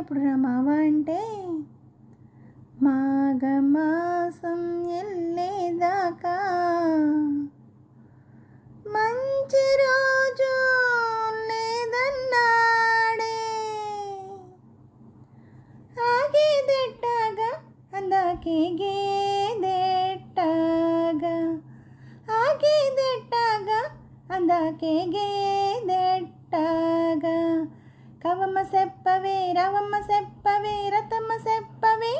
ఎప్పుడు రమావా అంటే మాఘమాసం వెళ్ళేదాకా మంచి రోజు లేదన్నాడే ఆగేదెట్టాగా అందాకే గేదెట్టాగా ఆగేదెట్టాగా అందాకే గేదెట్టాగా కవమ్మ సెప్పవే రవమ్మ సెప్పవే రతమ్మ సెప్పవే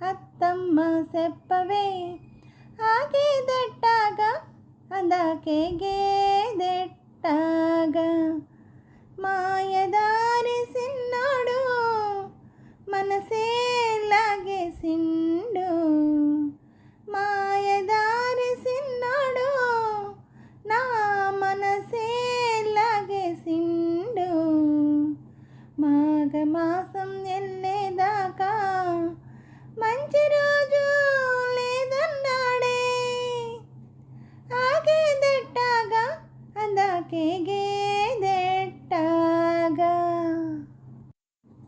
అత్తమ్మ సెప్పవే ఆగేదెట్టాగా అందాకే గేదెట్టాగా మాయదారి సిన్నోడు మనసే లాగేసిండు మాయదారి సిన్నోడు నా మనసే లాగేసిండు మాఘమాసం వెళ్ళేదాకా మంచి రోజు లేదన్నాడే ఆగేదెట్టాగా అందాకే గేదెట్టాగా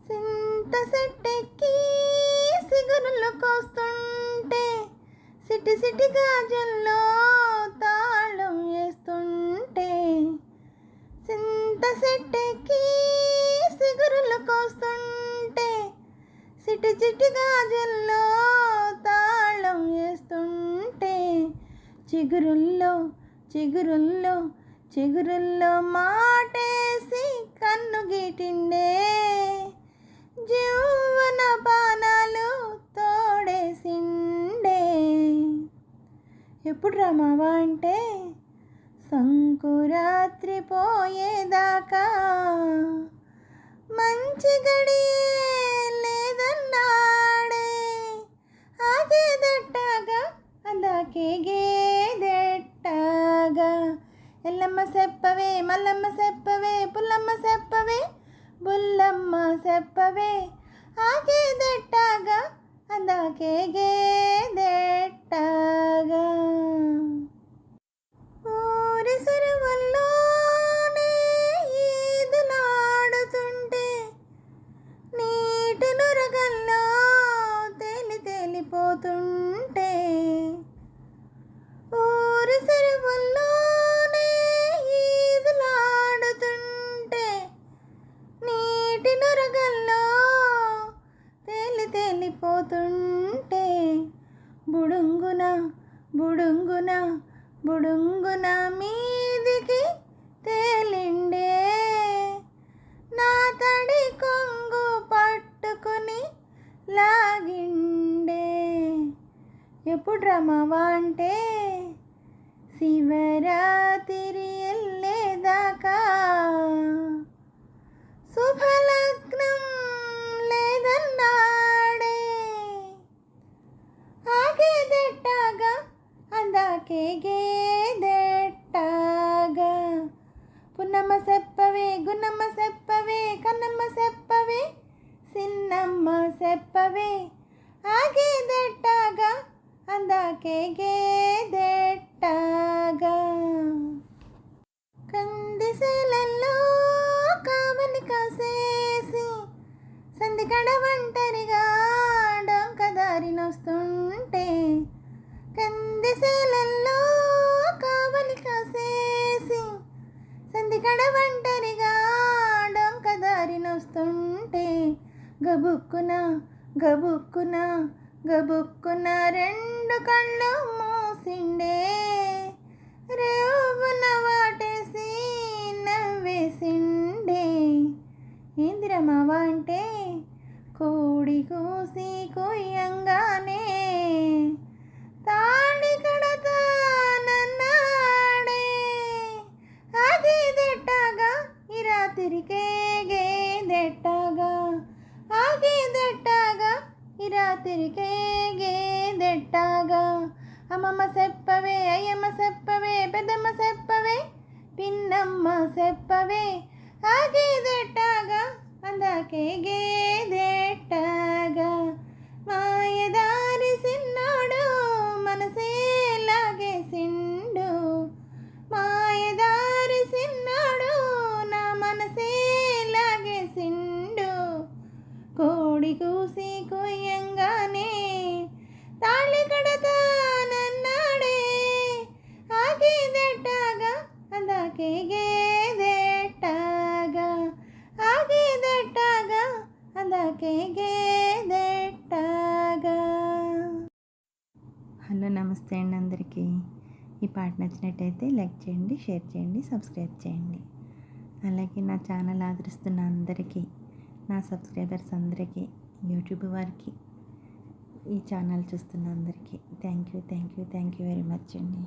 సింత సెట్టెక్కి సిగురులు కోస్తుంటే సిటి సిటి గాజుల్లో తాళం వేస్తుంటే సింత సెట్టెక్కి సిగురులు కోస్తుంటే సిటి సిటి గాజుల్లో తాళం వేస్తుంటే చిగురుల్లో చిగురుల్లో చిగురుల్లో మాటేసి కన్ను గీటిండే జీవన పానాలు తోడేసిండే ఎప్పుడు రమావా అంటే సంకురాత్రి పోయేదాకా మంచి గడియే లేదన్నాడే ఆగేదెట్టాగా అందాకే గేదెట్టాగా ఎల్లమ్మ సెప్పవే మల్లమ్మ సెప్పవే పుల్లమ్మ సెప్పవే బుల్లమ్మ సెప్పవే ఆగేదెట్టాగా అందాకే గేదెట్టాగా ఊరి సరువుల్లోనే ఈదులాడుతుంటే నీటి నురగల్లో తేలిపోతుంటే ఊరి సరువుల్లోనే ఈదులాడుతుంటే నీటి నురగల్లో తేలిపోతుంటే బుడుంగున బుడుంగున బుడుంగున మీదికి తేలిండే నా తడి కొంగు పట్టుకుని లాగిండే ఎప్పుడు రమావా అంటే శివరాత్రి వెళ్ళేదాకా శుభలగ్నం లేదన్నాడే ఆగేదెట్టాగా అందాకే గేదెట్టాగా పున్నమ్మ సెప్పవే గున్నమ్మ సెప్పవే కన్నమ్మ సెప్పవే సిన్నమ్మ సెప్పవే ఆగేదెట్టాగా అందాకే గేదెట్టాగా కందిసేలల్లో కావలి కాసేసి సంధికడ ఒంటరిగా డొంకదారినొస్తుంటే కందిసేలల్లో కావలి కాసేసి సంధికడ ఒంటరిగా డొంకదారినొస్తుంటే గబుక్కున గబుక్కున గబుక్కున రెండు కళ్ళు మూసిండే రేవున వాటేసి నవ్వేసిండే ఏంది రమావా అంటే కోడి కూసి కొయ్యంగానే తాళి కడతానన్నాడే ఆగేదెట్టాగా ఈ రాత్రికే గేదెట్టాగా ఆగేదెట్టాగా ఈ రాత్రికే గేదెట్టాగా అమ్మమ్మ సెప్పవే అయ్యమ్మ సెప్పవే పెద్దమ్మ సెప్పవే పిన్నమ్మ సెప్పవే ఆగేదెట్టాగా అందాకే గేదెట్టాగా మాయదారి సిన్నోడు మనసే లాగేసిండు మాయదారి సిన్నోడు నా మనసే లాగేసిండు హలో నమస్తే అండి అందరికీ. ఈ పాట నచ్చినట్టయితే లైక్ చేయండి, షేర్ చేయండి, సబ్స్క్రైబ్ చేయండి. అలాగే నా ఛానల్ ఆదరిస్తున్న అందరికీ, నా సబ్స్క్రైబర్స్ అందరికీ, యూట్యూబ్ వారికి, ఈ ఛానల్ చూస్తున్న అందరికీ థ్యాంక్ యూ వెరీ మచ్ అండి.